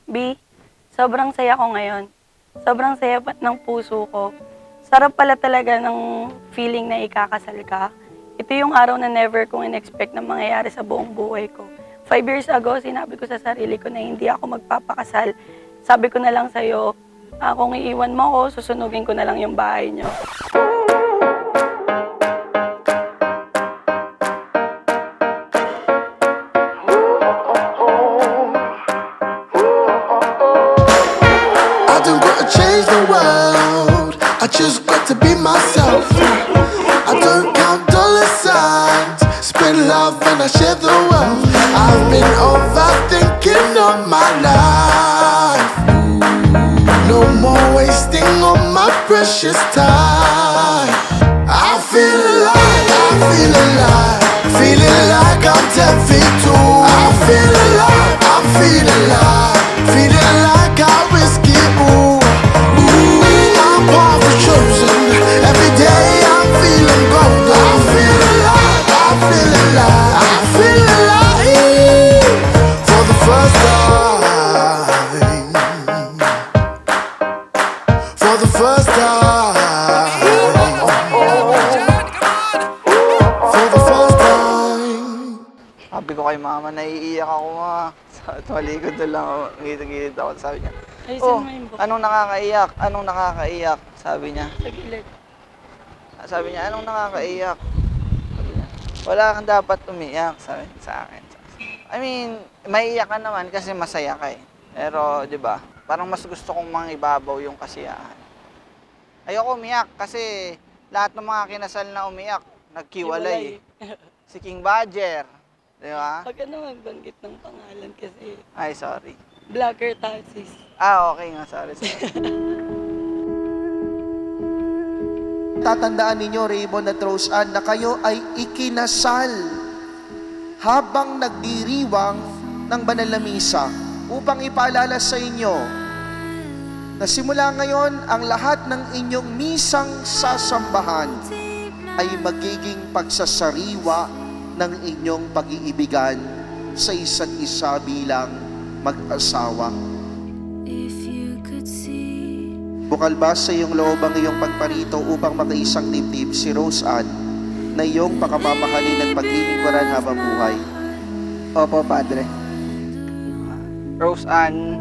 B, sobrang saya ko ngayon. Sobrang saya ng puso ko. Sarap pala talaga ng feeling na ikakasal ka. Ito yung araw na never kong in-expect na mangyayari sa buong buhay ko. 5 years ago, sinabi ko sa sarili ko na hindi ako magpapakasal. Sabi ko na lang sa'yo, kung iiwan mo ako, susunugin ko na lang yung bahay niyo. I don't gotta change the world, I just got to be myself. I don't count dollar signs, spread love and I share the wealth. I've been overthinking all my life. No more wasting all my precious time. I feel alive, I feel alive, feeling like I'm 10 feet tall. I feel alive, I feel alive, feeling like I risk it all. Ooh, my path was chosen, every day I'm feeling gold. I feel alive, I feel alive, I feel alive for the first time. For the first time. For the first time. Sabi ko kay mama, naiiyak ako ma. Tumalikod na lang ako, ngitang-ngitid ako. Sabi niya, Ayusin mo yung book. anong nakakaiyak? Anong nakakaiyak? Sabi niya. Sa gilid. Sabi niya, anong nakakaiyak? Sabi niya, wala kang dapat umiyak, sabi niya sa akin. I mean, maiiyak ka naman kasi masaya ka eh. Pero, di ba, parang mas gusto kong mangibabaw yung kasiyahan. Ayoko umiyak kasi lahat ng mga kinasal na umiyak, nagkiwalay. Si King Badger, di ba? Pag ano magbanggit ng pangalan kasi Ay, sorry. Blacker Taxis. Okay nga, sorry. Tatandaan ninyo, Raymond at Rose Ann, na kayo ay ikinasal habang nagdiriwang ng banal na misa upang ipaalala sa inyo na simula ngayon ang lahat ng inyong misang sasambahan ay magiging pagsasariwa ng inyong pag-iibigan sa isa't isa bilang mag-asawa. Bukal ba sa iyong loob ang iyong pagparito upang makaisang dibdib si Rose Ann na iyong pakapamahalin at paglilingkuran habang buhay? Opo, Padre. Rose Ann,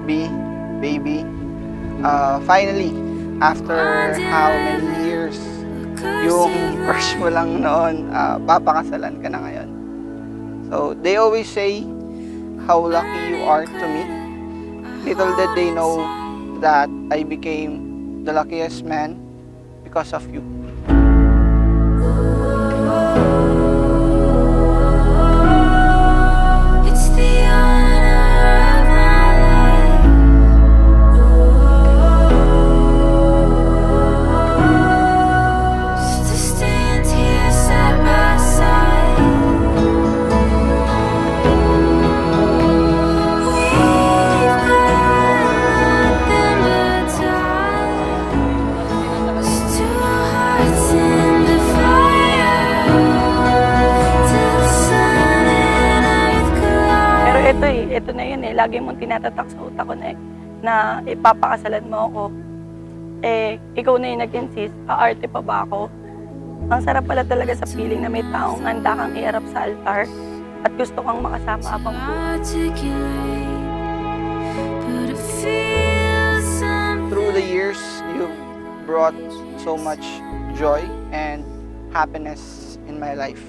B, baby, finally, after how many years, yung crush mo lang noon, papakasalan ka na ngayon. So, they always say how lucky you are to me. Little did they know that I became the luckiest man because of you. It's the honor of my life. Just to stand here side by side. We've got nothing but time. Just two hearts in the fire. Till the sun and earth collide. Pero ito na yun eh. Lagi mong tinatatak sa utak ko na ipapakasalan mo ako. Ikaw na yung nag-insist, aarte pa ba ako? Ang sarap pala talaga sa feeling na may taong handa kang iharap sa altar at gusto kang makasama habang buhay. Articulate, but it feels something. Through the years, you've brought so much joy and happiness in my life.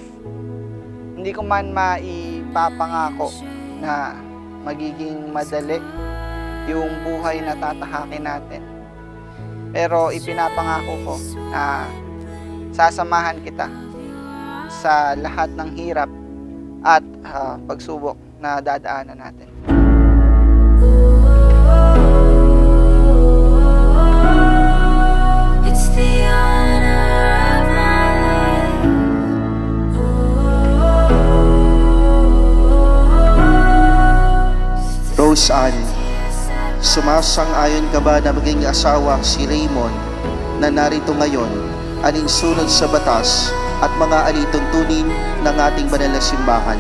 Hindi ko man maipapangako na magiging madali yung buhay na tatahakin natin. Pero ipinapangako ko na sasamahan kita sa lahat ng hirap at pagsubok na dadaanan natin. It's the honor of my life. Rose Ann, sumasang-ayon ka ba na maging asawa si Raymond na narito ngayon alinsunod sa batas at mga alituntunin ng ating banal na simbahan?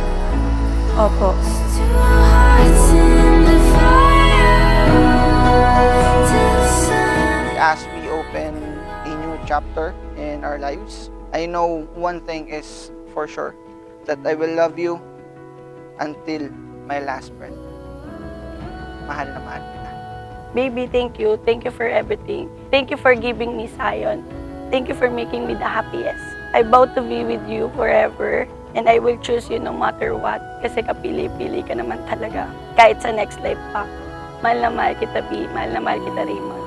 Opo. Two hearts in the fire. chapter in our lives. I know one thing is for sure, that I will love you until my last breath. Mahal na mahal kita. Baby, thank you. Thank you for everything. Thank you for giving me Zion. Thank you for making me the happiest. I vow to be with you forever. And I will choose you no matter what. Kasi kapili-pili ka naman talaga. Kahit sa next life pa. Mahal na mahal kita, B. Mahal na mahal kita, Raymond.